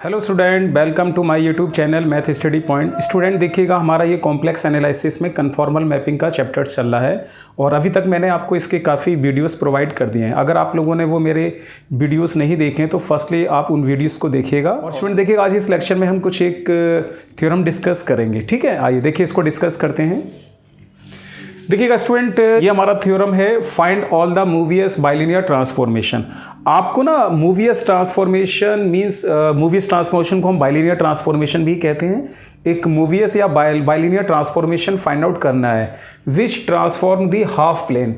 Hello student, welcome to my YouTube channel math study point. Student देखिएगा, हमारा ये complex analysis में conformal mapping का चैप्टर चल रहा है और अभी तक मैंने आपको इसके काफ़ी वीडियोस प्रोवाइड कर दिए हैं। अगर आप लोगों ने वो मेरे वीडियोस नहीं देखे तो फर्स्टली आप उन वीडियोस को देखिएगा। और स्टूडेंट देखिएगा, आज इस लेक्चर में हम कुछ एक थ्योरम डिस्कस करेंगे। ठीक है, आइए देखिए इसको डिस्कस करते हैं। देखिएगा स्टूडेंट, ये हमारा थ्योरम है, find all the Mobius bilinear transformation. आपको ना Mobius transformation means Mobius transformation को हम बाइलिनियर ट्रांसफॉर्मेशन भी कहते हैं। एक मूवियस या बाइलिनियर ट्रांसफॉर्मेशन फाइंड आउट करना है विच ट्रांसफॉर्म द हाफ प्लेन।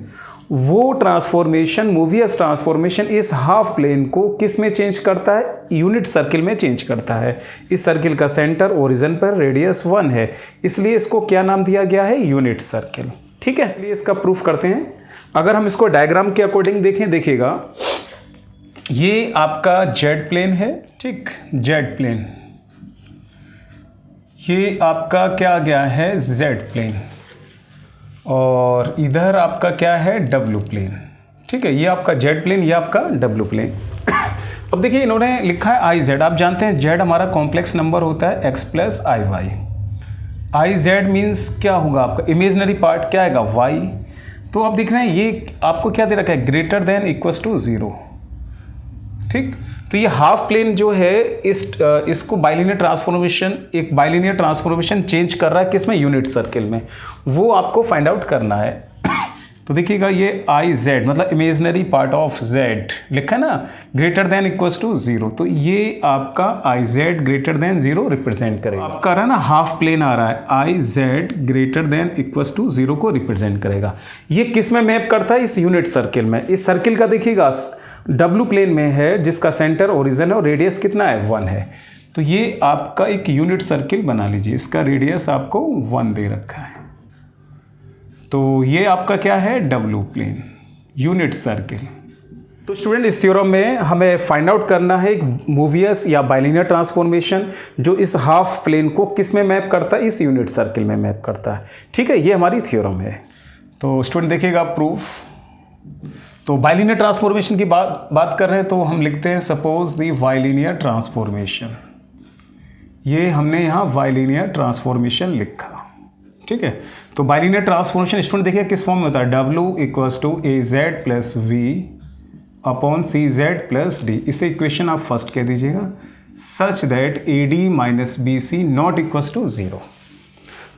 वो ट्रांसफॉर्मेशन, मूवियस ट्रांसफॉर्मेशन इस हाफ प्लेन को किस में चेंज करता है? यूनिट सर्किल में चेंज करता है। इस सर्किल का सेंटर ओरिजिन पर रेडियस 1 है, इसलिए इसको क्या नाम दिया गया है? Unit circle. ठीक है, चलिए इसका प्रूफ करते हैं। अगर हम इसको डायग्राम के अकॉर्डिंग देखें, देखिएगा ये आपका जेड प्लेन है। ठीक, जेड प्लेन, ये आपका क्या आ गया है? Z plane. और इधर आपका क्या है? W plane. ठीक है, ये आपका जेड प्लेन, ये आपका डब्ल्यू प्लेन। अब देखिए इन्होंने लिखा है आई जेड। आप जानते हैं जेड हमारा कॉम्प्लेक्स नंबर होता है X plus I Y. I Z means क्या होगा आपका? इमेजनरी पार्ट क्या आएगा? वाई। तो आप देख रहे हैं ये आपको क्या दे रखा है? Greater than equals to 0। ठीक, तो ये हाफ प्लेन जो है इसको बाइलिनियर ट्रांसफॉर्मेशन, एक बाइलिनियर ट्रांसफॉर्मेशन चेंज कर रहा है किसमें? यूनिट सर्किल में। वो आपको फाइंड आउट करना है। तो देखिएगा ये आई जेड मतलब इमेजनरी पार्ट ऑफ जेड लिखा है ना, ग्रेटर देन इक्वल्स टू 0। तो ये आपका I Z greater than 0 represent करेगा। आपका रहा ना हाफ प्लेन आ रहा है, I Z greater than equals to 0 को रिप्रेजेंट करेगा। ये किस में मैप करता है? इस यूनिट सर्किल में। इस सर्किल का देखिएगा डब्ल्यू प्लेन में है, जिसका सेंटर ओरिजिन है और रेडियस कितना है? 1 है। तो ये आपका एक यूनिट सर्किल बना लीजिए, इसका रेडियस आपको 1 दे रखा है। तो ये आपका क्या है? W plane, unit circle. तो स्टूडेंट इस थ्योरम में हमें फाइंड आउट करना है एक मूवियस या बाइलिनियर ट्रांसफॉर्मेशन जो इस हाफ प्लेन को किस में मैप करता है? इस यूनिट सर्किल में मैप करता है। ठीक है, ये हमारी थ्योरम है। तो स्टूडेंट देखिएगा प्रूफ। तो बाइलिनियर ट्रांसफॉर्मेशन की बात कर रहे हैं तो हम लिखते हैं सपोज द बाइलिनियर ट्रांसफॉर्मेशन। ये हमने यहाँ बाइलिनियर ट्रांसफॉर्मेशन लिखा। ठीक है, तो बाइलिनियर ट्रांसफॉर्मेशन स्टूडेंट देखिए किस फॉर्म में होता है? W equals to A Z plus we upon C Z plus D. इसे इक्वेशन आप फर्स्ट कह दीजिएगा, such that A D minus B C not equals to 0।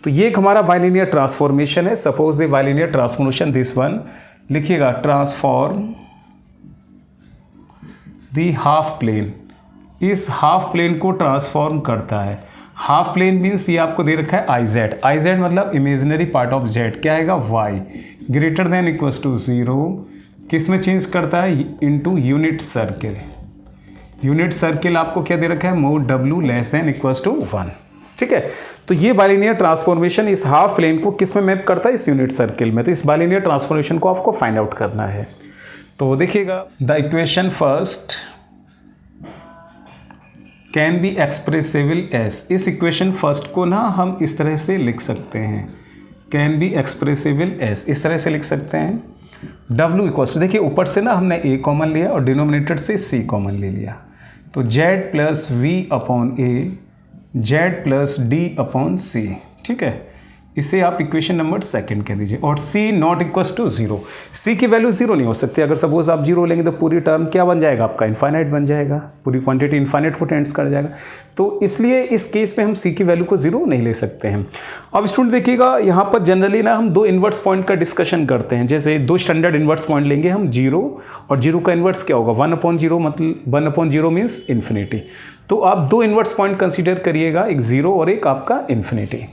तो ये एक हमारा बाइलिनियर ट्रांसफॉर्मेशन है। Suppose the bilinear transformation this one, लिखिएगा ट्रांसफॉर्म द हाफ प्लेन। इस हाफ प्लेन को ट्रांसफॉर्म करता है। हाफ प्लेन मीन्स ये आपको दे रखा है आई जेड। आई जेड मतलब इमेजिनरी पार्ट ऑफ जेड क्या आएगा? Y greater than equals to 0। किस में चेंज करता है? Into unit circle. Unit circle आपको क्या दे रखा है? Mod W less than equals to 1। ठीक है, तो ये बाइलिनियर ट्रांसफॉर्मेशन इस हाफ प्लेन को किस में मैप करता है? इस यूनिट सर्किल में। तो इस बाइलिनियर ट्रांसफॉर्मेशन को आपको फाइंड आउट करना है। तो देखिएगा the equation first can be expressible S. इस इक्वेशन फर्स्ट को ना हम इस तरह से लिख सकते हैं, कैन बी एक्सप्रेसिबल एस, इस तरह से लिख सकते हैं। डब्ल्यू इक्वल्स, देखिए ऊपर से ना हमने ए कॉमन लिया और डिनोमिनेटर से सी कॉमन ले लिया। तो z plus we upon a, Z plus D upon c. ठीक है, इसे आप इक्वेशन नंबर सेकंड कह दीजिए। और c not equals to 0। c की वैल्यू 0 नहीं हो सकती। अगर सपोज आप 0 लेंगे तो पूरी टर्म क्या बन जाएगा आपका? इनफाइनाइट बन जाएगा, पूरी क्वांटिटी इनफाइनाइट को टेंड्स कर जाएगा। तो इसलिए इस केस में हम c की वैल्यू को 0 नहीं ले सकते हैं। अब स्टूडेंट देखिएगा यहाँ पर जनरली ना हम 2 इन्वर्स पॉइंट का डिस्कशन करते हैं। जैसे 2 स्टैंडर्ड इन्वर्स पॉइंट लेंगे हम, 0 और 0 का इन्वर्स क्या होगा? 1/0, मतलब 1/0 मीन्स इन्फिनिटी। तो आप 2 इन्वर्स पॉइंट कंसिडर करिएगा, एक 0 और एक आपका इन्फिनिटी।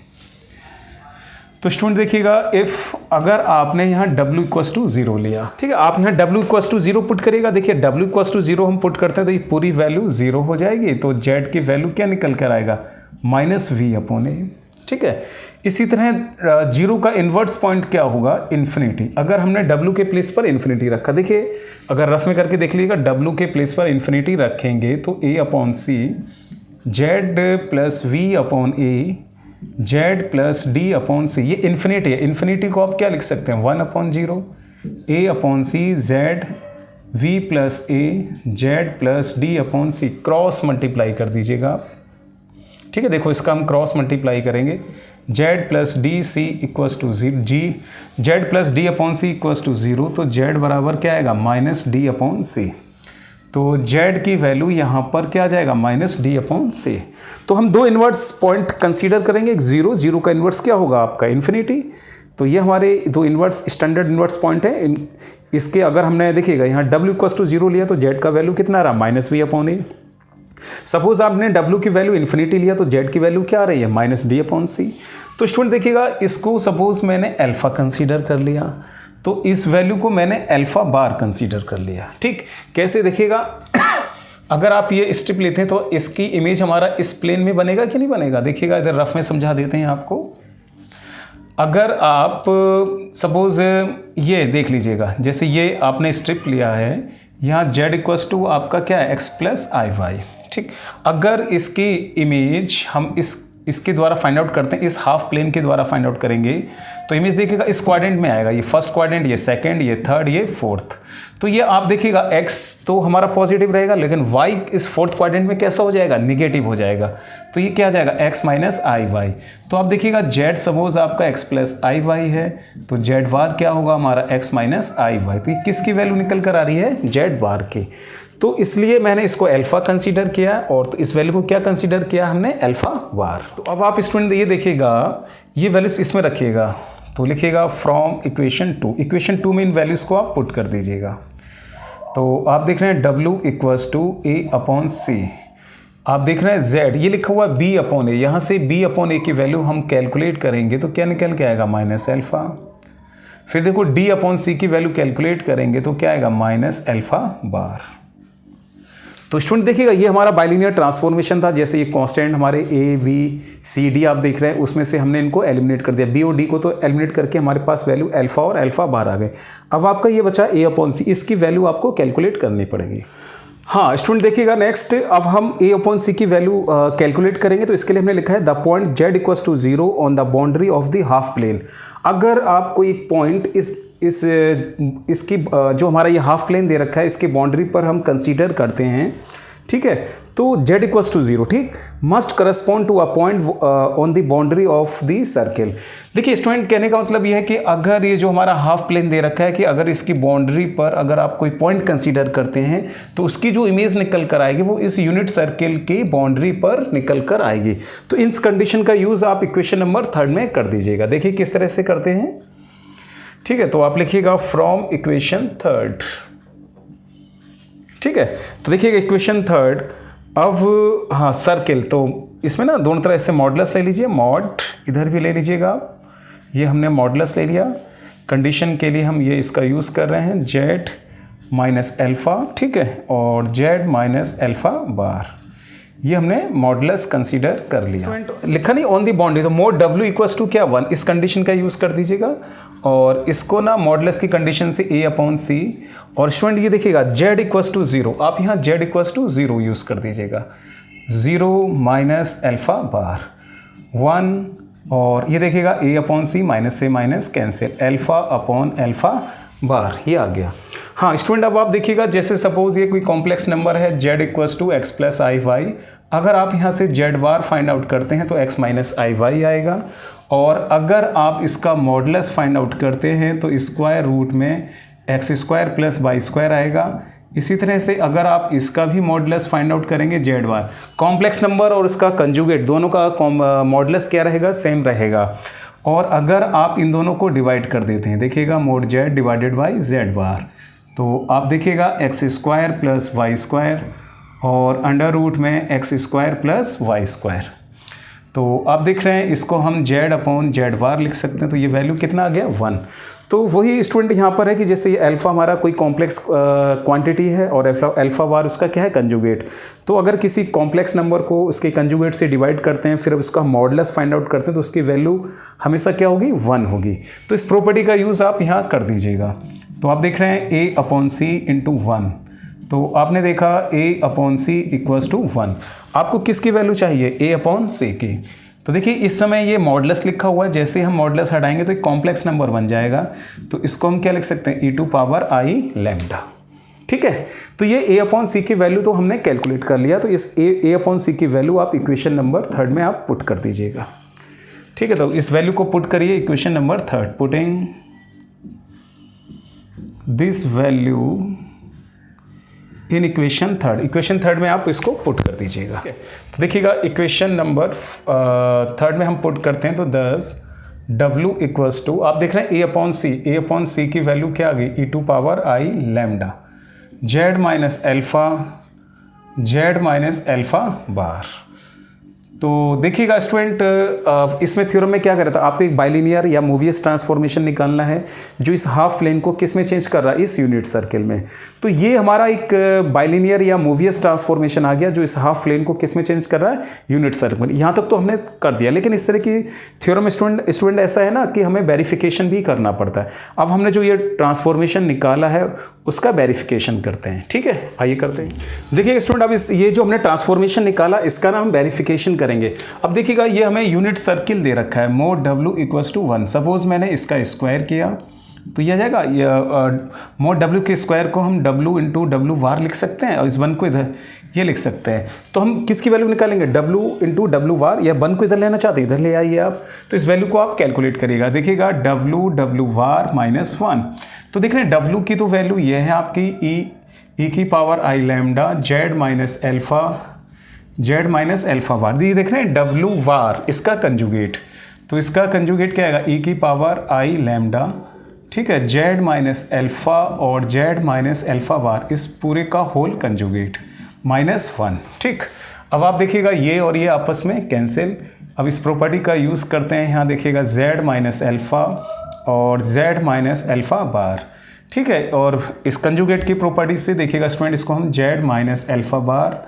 तो स्टूडेंट देखिएगा इफ अगर आपने यहाँ w इक्वल्स टू 0 लिया, ठीक है, आप यहाँ w इक्वल्स टू 0 पुट करिएगा। देखिए w इक्वल्स टू 0 हम पुट करते हैं तो ये पूरी वैल्यू 0 हो जाएगी। तो z की वैल्यू क्या निकल कर आएगा? माइनस वी अपॉन ए। ठीक है, इसी तरह 0 का इन्वर्स पॉइंट क्या होगा? इन्फिनिटी। अगर हमने w के प्लेस पर इन्फिनिटी रखा, देखिए अगर रफ में करके देख लीजिएगा, w के प्लेस पर इन्फिनिटी रखेंगे तो a upon C, Z plus we upon a, Z plus D upon c. ये इन्फिनिटी है, इन्फिनिटी को आप क्या लिख सकते हैं? 1/0 a upon C Z v plus A Z plus D upon C, cross multiply कर दीजिएगा। ठीक है, देखो इसका हम क्रॉस मल्टीप्लाई करेंगे, Z plus D C equals to G, Z plus D upon C equals to 0, तो जेड बराबर क्या आएगा माइनस डी अपॉन सी। तो जेड की वैल्यू यहाँ पर क्या आ जाएगा माइनस डी अपॉन सी। तो हम दो इन्वर्स पॉइंट कंसीडर करेंगे, एक 0, 0 का इन्वर्स क्या होगा आपका इन्फिनिटी। तो ये हमारे दो इन्वर्स स्टैंडर्ड इन्वर्स पॉइंट है। इसके अगर हमने देखिएगा यहाँ w इक्वल्स टू 0 लिया तो जेड का वैल्यू कितना रहा minus V upon A. Suppose आपने w की वैल्यू इन्फिनिटी लिया तो z की वैल्यू क्या आ रही है माइनस डी अपॉन सी। तो स्टूडेंट देखिएगा, इसको सपोज मैंने अल्फा कंसीडर कर लिया, तो इस वैल्यू को मैंने अल्फा बार कंसीडर कर लिया। ठीक, कैसे देखिएगा अगर आप ये स्ट्रिप लेते हैं तो इसकी इमेज हमारा इस प्लेन में बनेगा कि नहीं बनेगा। देखिएगा इधर रफ में समझा देते हैं आपको। अगर आप सपोज ये देख लीजिएगा, जैसे ये आपने स्ट्रिप लिया है, यहाँ z इक्वल्स टू आपका क्या है x प्लस आई वाई। ठीक, अगर इसकी इमेज हम इसके द्वारा फाइंड आउट करते हैं, इस हाफ प्लेन के द्वारा फाइंड आउट करेंगे, तो इमेज देखिएगा इस क्वाड्रेंट में आएगा, ये फर्स्ट क्वाड्रेंट, ये सेकंड, ये थर्ड, ये फोर्थ। तो ये आप देखिएगा x तो हमारा पॉजिटिव रहेगा, लेकिन y इस फोर्थ क्वाड्रेंट में कैसा हो जाएगा निगेटिव हो जाएगा। तो ये क्या आ जाएगा x माइनस आई वाई। तो आप देखिएगा z सपोज आपका x प्लस आई वाई है, तो z बार क्या होगा हमारा x माइनस आई वाई। तो ये किसकी वैल्यू निकल कर आ रही है z बार की। तो इसलिए मैंने इसको अल्फा कंसीडर किया, और तो इस वैल्यू को क्या कंसीडर किया हमने अल्फा बार। तो अब आप स्टूडेंट ये देखिएगा, ये वैल्यूज इसमें रखिएगा, तो लिखिएगा फ्रॉम इक्वेशन 2, इक्वेशन 2 में इन वैल्यूज़ को आप पुट कर दीजिएगा। तो आप देख रहे हैं w equals to a upon c, आप देख रहे हैं z, ये लिखा हुआ है b अपॉन ए, यहाँ से b अपॉन ए की वैल्यू हम कैलकुलेट करेंगे तो क्या निकल के आएगा माइनस अल्फा। फिर देखो d अपॉन सी की वैल्यू कैलकुलेट करेंगे तो क्या आएगा माइनस अल्फा बार। तो स्टूडेंट देखिएगा, ये हमारा बाइलिनियर ट्रांसफॉर्मेशन था। जैसे ये कांस्टेंट हमारे ए बी सी डी आप देख रहे हैं, उसमें से हमने इनको एलिमिनेट कर दिया, बी और डी को तो एलिमिनेट करके हमारे पास वैल्यू अल्फा और अल्फा बार आ गए। अब आपका ये बचा ए अपॉन सी, इसकी वैल्यू आपको कैलकुलेट करनी पड़ेगी। हाँ स्टूडेंट देखिएगा, नेक्स्ट अब हम ए अपॉन सी की वैल्यू कैलकुलेट करेंगे। तो इसके लिए हमने लिखा है the point Z equals to 0 on the boundary of the half plane. अगर आप कोई पॉइंट इसकी जो हमारा ये हाफ प्लेन दे रखा है, इसकी बाउंड्री पर हम कंसीडर करते हैं, ठीक है, तो z इक्वल्स टू 0, ठीक, must correspond to a point on the boundary of the circle. देखिए स्टूडेंट, कहने का मतलब यह है कि अगर ये जो हमारा हाफ प्लेन दे रखा है कि अगर इसकी बाउंड्री पर अगर आप कोई पॉइंट कंसीडर करते हैं तो उसकी जो इमेज निकल कर आएगी वो इस यूनिट सर्किल की बाउंड्री पर निकल कर आएगी। तो इस कंडीशन का यूज़ आप इक्वेशन नंबर 3 में कर दीजिएगा। देखिए किस तरह से करते हैं, ठीक है। तो आप लिखिएगा फ्रॉम इक्वेशन 3, ठीक है। तो देखिएगा इक्वेशन 3, अब हाँ सर्किल, तो इसमें ना दोनों तरह से मॉडुलस ले लीजिए, मॉड इधर भी ले लीजिएगा, ये हमने मॉडुलस ले लिया। कंडीशन के लिए हम ये इसका यूज़ कर रहे हैं जेड माइनस अल्फ़ा, ठीक है, और जेड माइनस अल्फ़ा बार, ये हमने मॉडुलस कंसीडर कर लिया। लिखा नहीं ऑन दी बाउंड्री, तो मोड डब्ल्यू इक्वल्स टू क्या 1, इस कंडीशन का यूज़ कर दीजिएगा। और इसको ना मॉडुलस की कंडीशन से a अपॉन सी, और स्टूडेंट ये देखिएगा z इक्वल्स टू 0, आप यहाँ z इक्वल्स टू 0 यूज़ कर दीजिएगा, 0 माइनस अल्फ़ा बार 1, और ये देखिएगा a अपॉन सी, माइनस से minus cancel, alpha upon alpha bar, ये आ गया। हाँ स्टूडेंट, अब आप देखिएगा जैसे सपोज ये कोई कॉम्प्लेक्स नंबर है z equals to X plus I Y, अगर आप यहाँ से z बार फाइंड आउट करते हैं तो x माइनस आई वाई आएगा, और अगर आप इसका मॉडुलस फाइंड आउट करते हैं तो स्क्वायर रूट में x square plus Y square आएगा। इसी तरह से अगर आप इसका भी मॉडुलस फाइंड आउट करेंगे जेड बार, कॉम्प्लेक्स नंबर और इसका कंजुगेट दोनों का मॉडुलस क्या रहेगा, सेम रहेगा। और अगर आप इन दोनों को डिवाइड कर देते हैं, देखिएगा mod z divided by z bar, तो आप देखिएगा x square plus Y square और अंडर रूट में x square plus Y square. तो आप देख रहे हैं इसको हम z अपॉन जेड बार लिख सकते हैं, तो ये वैल्यू कितना आ गया 1। तो वही स्टूडेंट यहाँ पर है कि जैसे ये अल्फ़ा हमारा कोई कॉम्प्लेक्स क्वांटिटी है और अल्फ़ा बार उसका क्या है कंजुगेट। तो अगर किसी कॉम्प्लेक्स नंबर को उसके कंजुगेट से डिवाइड करते हैं फिर उसका मॉडुलस फाइंड आउट करते हैं तो उसकी वैल्यू हमेशा क्या होगी 1 होगी। तो इस प्रॉपर्टी का यूज़ आप यहाँ कर दीजिएगा। तो आप देख रहे हैं a अपॉन सी इंटू 1, तो आपने देखा a upon C equals to 1। आपको किसकी वैल्यू चाहिए, a अपॉन सी की। तो देखिए इस समय ये मॉडुलस लिखा हुआ है, जैसे हम मॉडुलस हटाएंगे तो एक कॉम्प्लेक्स नंबर बन जाएगा, तो इसको हम क्या लिख सकते हैं e to power i lambda. ठीक है। तो ये a अपॉन सी की वैल्यू तो हमने कैलकुलेट कर लिया, तो इस a अपॉन सी की वैल्यू आप इक्वेशन नंबर 3 में आप पुट कर दीजिएगा। ठीक है, तो इस वैल्यू को पुट करिए equation number 3, putting this value in equation 3 में आप इसको पुट कर दीजिएगा। तो देखिएगा इक्वेशन नंबर 3 में हम पुट करते हैं, तो 10 W इक्वल्स टू, आप देख रहे हैं a अपॉन सी की वैल्यू क्या आ गई, e to power i lambda z minus alpha bar. तो देखिएगा स्टूडेंट, इसमें थ्योरम में क्या कर रहा था, आपको एक बाइलिनियर या मूवियस ट्रांसफॉर्मेशन निकालना है जो इस हाफ प्लेन को किस में चेंज कर रहा है, इस यूनिट सर्किल में। तो ये हमारा एक बाइलिनियर या मूवियस ट्रांसफॉर्मेशन आ गया जो इस हाफ प्लेन को किस में चेंज कर रहा है, यूनिट सर्किल में। यहाँ तक तो हमने कर दिया, लेकिन इस तरह की थ्योरम में स्टूडेंट ऐसा है ना कि हमें वेरिफिकेशन भी करना पड़ता है। अब हमने जो ये ट्रांसफॉर्मेशन निकाला है उसका वेरिफिकेशन करते हैं। ठीक है, आइए करते हैं। देखिए स्टूडेंट, अब ये जो हमने ट्रांसफॉर्मेशन निकाला इसका ना हम वेरिफिकेशन करेंगे। अब देखिएगा ये हमें यूनिट सर्किल दे रखा है, mod W equals to 1। Suppose मैंने इसका स्क्वायर किया तो यह जाएगा, मोड W के स्क्वायर को हम W इंटू डब्ल्यू वार लिख सकते हैं और इस 1 को इधर ये लिख सकते हैं। तो हम किसकी वैल्यू निकालेंगे, W इंटू डब्ल्यू वार, या 1 को इधर लेना चाहते हैं इधर ले आइए आप। तो इस वैल्यू को आप कैलकुलेट करिएगा। देखिएगा डब्ल्यू वार माइनस 1। तो देख रहे हैं W की तो वैल्यू ये है आपकी e की power i lambda z minus alpha bar. ये देख रहे हैं W वार, इसका कंजुगेट, तो इसका कंजुगेट क्या आएगा, e की पावर i लैम्डा, ठीक है, z माइनस एल्फा और z माइनस एल्फा बार, इस पूरे का होल कंजुगेट -1। ठीक, अब आप देखिएगा ये और ये आपस में कैंसिल। अब इस प्रॉपर्टी का यूज़ करते हैं, यहाँ देखिएगा z माइनस एल्फा और z माइनस एल्फा बार। ठीक है, और इस कंजुगेट की प्रॉपर्टी से देखिएगा स्टूडेंट, इसको हम z माइनस एल्फा बार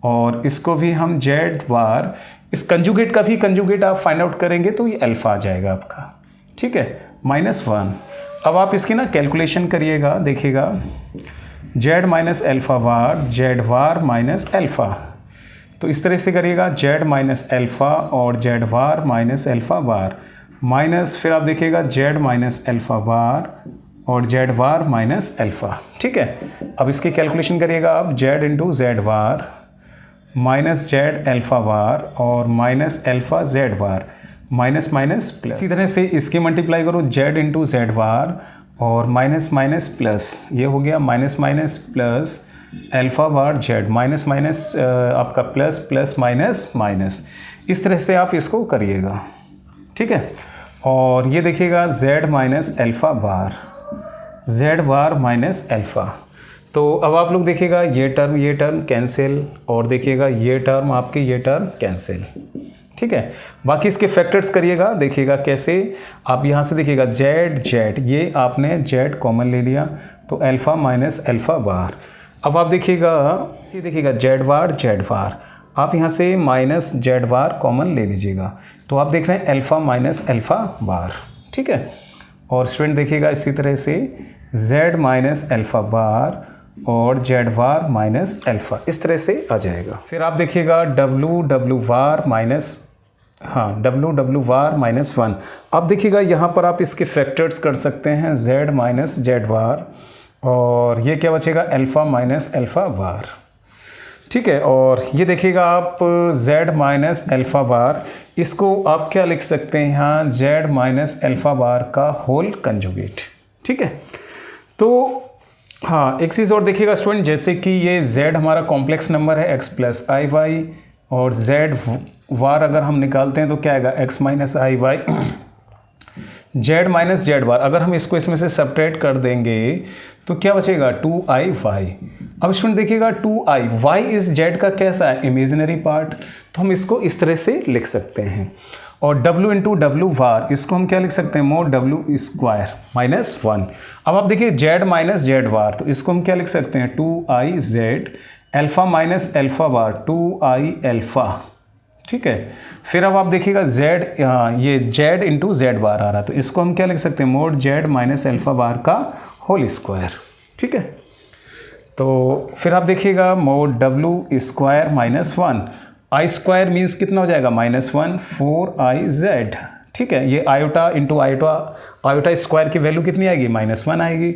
और इसको भी हम z बार, इस कंजुगेट का भी कंजुगेट आप फाइंड आउट करेंगे तो ये अल्फा आ जाएगा आपका। ठीक है, -1। अब आप इसकी ना कैलकुलेशन करिएगा, देखिएगा z माइनस एल्फा बार, z बार माइनस एल्फा, तो इस तरह से करिएगा z माइनस एल्फा और z बार माइनस एल्फा बार माइनस, फिर आप देखिएगा z माइनस एल्फा बार और z बार माइनस एल्फा। ठीक है, अब इसकी कैलकुलेशन करिएगा आप, z इंटू जेड बार माइनस जेड एल्फा बार और माइनस एल्फा जेड बार माइनस माइनस प्लस। इसी तरह से इसकी मल्टीप्लाई करो z इंटू जेड बार और माइनस माइनस प्लस, ये हो गया माइनस माइनस प्लस एल्फा बार जेड माइनस माइनस आपका प्लस प्लस माइनस माइनस, इस तरह से आप इसको करिएगा। ठीक है, और ये देखिएगा z माइनस एल्फा बार, z बार माइनस एल्फा। तो अब आप लोग देखिएगा ये टर्म कैंसिल और देखिएगा ये टर्म कैंसिल। ठीक है, बाकी इसके फैक्टर्स करिएगा, देखिएगा कैसे। आप यहाँ से देखिएगा z ये आपने z कॉमन ले लिया तो एल्फा माइनस एल्फा बार। अब आप देखिएगा z बार आप यहाँ से माइनस z बार कॉमन ले लीजिएगा, तो आप देख रहे हैं एल्फा माइनस एल्फा बार। ठीक है, और स्टूडेंट देखिएगा इसी तरह से z माइनस एल्फा बार और z बार माइनस एल्फा, इस तरह से आ जाएगा। फिर आप देखिएगा w बार माइनस 1। अब देखिएगा यहाँ पर आप इसके फैक्टर्स कर सकते हैं, z माइनस जेड बार और ये क्या बचेगा, एल्फा माइनस एल्फा बार। ठीक है, और ये देखिएगा आप z माइनस एल्फा बार, इसको आप क्या लिख सकते हैं यहाँ, z माइनस एल्फा बार का होल कंजुगेट। ठीक है, तो हाँ एक चीज़ और देखिएगा स्टूडेंट, जैसे कि ये z हमारा कॉम्प्लेक्स नंबर है x प्लस आई वाई और z वार अगर हम निकालते हैं तो क्या आएगा, x माइनस आई वाई, z माइनस जेड बार। अगर हम इसको इसमें से सब्ट्रैक्ट कर देंगे तो क्या बचेगा, 2i y। अब स्टूडेंट देखिएगा 2i y इस z का कैसा है, इमेजिनरी पार्ट, तो हम इसको इस तरह से लिख सकते हैं। और w इंटू डब्ल्यू वार, इसको हम क्या लिख सकते हैं, मोड w स्क्वायर माइनस 1। अब आप देखिए z माइनस जेड वार, तो इसको हम क्या लिख सकते हैं, 2i z alpha minus alpha bar 2i alpha. ठीक है, फिर अब आप देखिएगा z, ये z इंटू जेड बार आ रहा है, तो इसको हम क्या लिख सकते हैं, mod z minus alpha bar का होल स्क्वायर। ठीक है, तो फिर आप देखिएगा mod w square minus 1, i square means कितना हो जाएगा, -1 4iz। ठीक है, ये आयोटा इंटू आयोटा स्क्वायर की वैल्यू कितनी आएगी, -1 आएगी।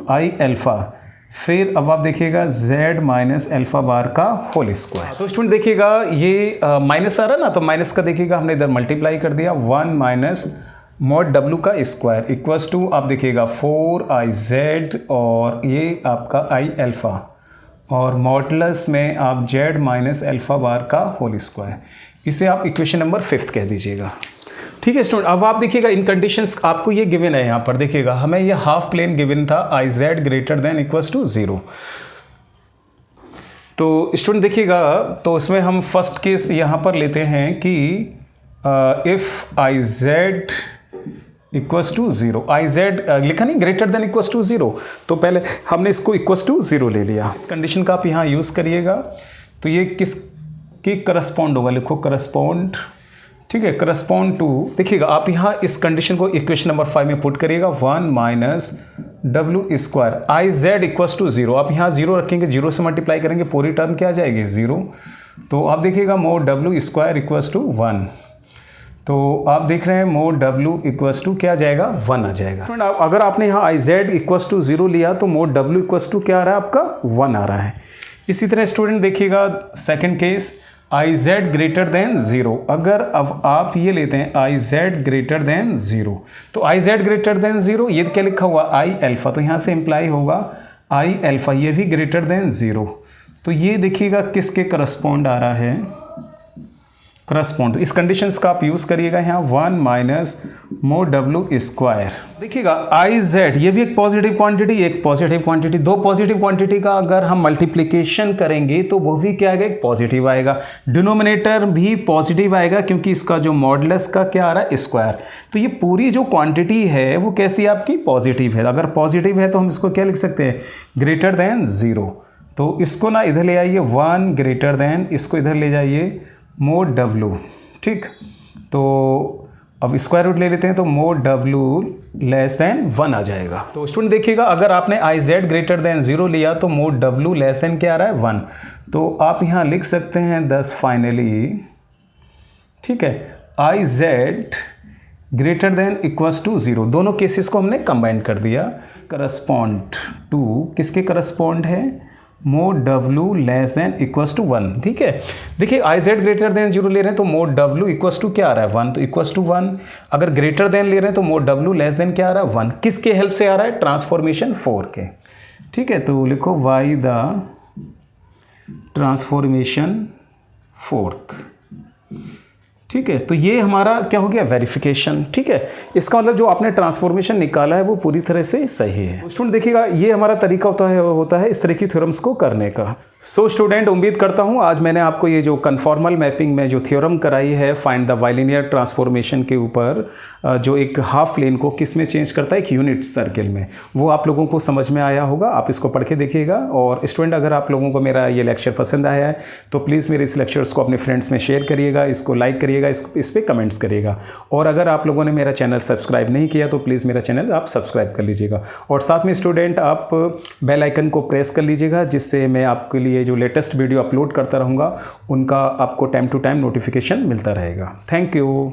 आई एल्फा फिर अब आप देखिएगा z माइनस अल्फा बार का होल स्क्वायर। तो स्टूडेंट देखिएगा ये माइनस आ रहा ना, तो माइनस का देखिएगा हमने इधर मल्टीप्लाई कर दिया, 1 माइनस मॉड w का स्क्वायर इक्वल्स टू आप देखिएगा 4iz और ये आपका i अल्फ़ा और मॉडुलस में आप z माइनस अल्फ़ा बार का होल स्क्वायर। इसे आप इक्वेशन नंबर 5 कह दीजिएगा। ठीक है स्टूडेंट, अब आप देखिएगा इन कंडीशंस आपको ये गिवन है, यहाँ पर देखिएगा हमें ये हाफ प्लेन गिवन था iz greater than equals to 0। तो स्टूडेंट देखिएगा, तो इसमें हम फर्स्ट केस यहाँ पर लेते हैं कि if iz equals to 0, iz लिखा नहीं ग्रेटर देन इक्वल्स टू 0, तो पहले हमने इसको इक्वल्स टू 0 ले लिया। इस कंडीशन का आप यहाँ यूज़ करिएगा। तो ये किसके करस्पॉन्ड होगा, लिखो करस्पॉन्ड। ठीक है, करस्पॉन्ड टू, देखिएगा आप यहाँ इस कंडीशन को इक्वेशन नंबर 5 में पुट करिएगा, 1 minus w square iz equals to 0। आप यहाँ 0 रखेंगे, 0 से मल्टीप्लाई करेंगे, पूरी टर्म क्या आ जाएगी 0। तो आप देखिएगा mod w square equals to 1। तो आप देख रहे हैं मोड w इक्वल्स टू क्या आ जाएगा 1 आ जाएगा। अगर आपने यहाँ iz इक्वल्स टू 0 लिया तो मोड w इक्वल्स टू क्या आ रहा है आपका 1 आ रहा है। इसी तरह स्टूडेंट देखिएगा second case iz greater than 0। अगर अब आप ये लेते हैं iz ग्रेटर देन 0, तो iz ग्रेटर देन 0 ये क्या लिखा हुआ i अल्फ़ा, तो यहाँ से इम्प्लाई होगा i अल्फ़ा ये भी ग्रेटर देन 0। तो ये देखिएगा किसके करस्पॉन्ड आ रहा है, करस्पॉन्ड। इस कंडीशंस का आप यूज़ करिएगा यहाँ 1 माइनस मोड w स्क्वायर। देखिएगा iz ये भी एक पॉजिटिव क्वांटिटी, एक पॉजिटिव क्वांटिटी, दो पॉजिटिव क्वांटिटी का अगर हम मल्टीप्लिकेशन करेंगे तो वो भी क्या आएगा, एक पॉजिटिव आएगा। डिनोमिनेटर भी पॉजिटिव आएगा क्योंकि इसका जो मॉडुलस का क्या आ रहा है स्क्वायर। तो ये पूरी जो क्वांटिटी है वो कैसी आपकी पॉजिटिव है। अगर पॉजिटिव है तो हम इसको क्या लिख सकते हैं, ग्रेटर देन 0। तो इसको ना इधर ले आइए 1 ग्रेटर देन, इसको इधर ले जाइए मोड w। ठीक, तो अब स्क्वायर रूट ले लेते हैं तो मोड w लेस देन 1 आ जाएगा। तो स्टूडेंट देखिएगा अगर आपने iz ग्रेटर देन 0 लिया तो मोड w लेस देन क्या आ रहा है 1। तो आप यहाँ लिख सकते हैं thus फाइनली, ठीक है, iz greater than equals to 0। दोनों केसेस को हमने कंबाइन कर दिया। करस्पॉन्ड टू किसके करस्पॉन्ड है, mod w less than equals to 1। ठीक है, देखिए iz ग्रेटर देन 0 ले रहे हैं तो मोड w इक्वल्स टू क्या आ रहा है 1, तो इक्वल्स टू 1। अगर ग्रेटर देन ले रहे हैं तो मोड w लेस देन क्या आ रहा है 1। किसके हेल्प से आ रहा है, ट्रांसफॉर्मेशन 4 के। ठीक है, तो लिखो y द ट्रांसफॉर्मेशन 4th। ठीक है, तो ये हमारा क्या हो गया, वेरिफिकेशन। ठीक है, इसका मतलब जो आपने ट्रांसफॉर्मेशन निकाला है वो पूरी तरह से सही है। तो स्टूडेंट देखिएगा ये हमारा तरीका होता है इस तरह की थ्योरम्स को करने का। सो स्टूडेंट उम्मीद करता हूँ आज मैंने आपको ये जो कन्फॉर्मल मैपिंग में जो थ्योरम कराई है फाइंड द बाइलिनियर ट्रांसफॉर्मेशन के ऊपर, जो एक हाफ प्लेन को किस में चेंज करता है, एक यूनिट सर्किल में, वो आप लोगों को समझ में आया होगा। आप इसको पढ़ के देखिएगा। और स्टूडेंट अगर आप लोगों को मेरा ये लेक्चर पसंद आया है तो प्लीज़ मेरे इस लेक्चर्स को अपने फ्रेंड्स में शेयर करिएगा, इसको लाइक करिएगा, इस पर कमेंट्स करिएगा। और अगर आप लोगों ने मेरा चैनल सब्सक्राइब नहीं किया तो प्लीज़ मेरा चैनल आप सब्सक्राइब कर लीजिएगा। और साथ में स्टूडेंट आप बेल आइकन को प्रेस कर लीजिएगा, जिससे मैं आपके लिए जो लेटेस्ट वीडियो अपलोड करता रहूँगा उनका आपको टाइम टू टाइम नोटिफिकेशन मिलता रहेगा। Thank you.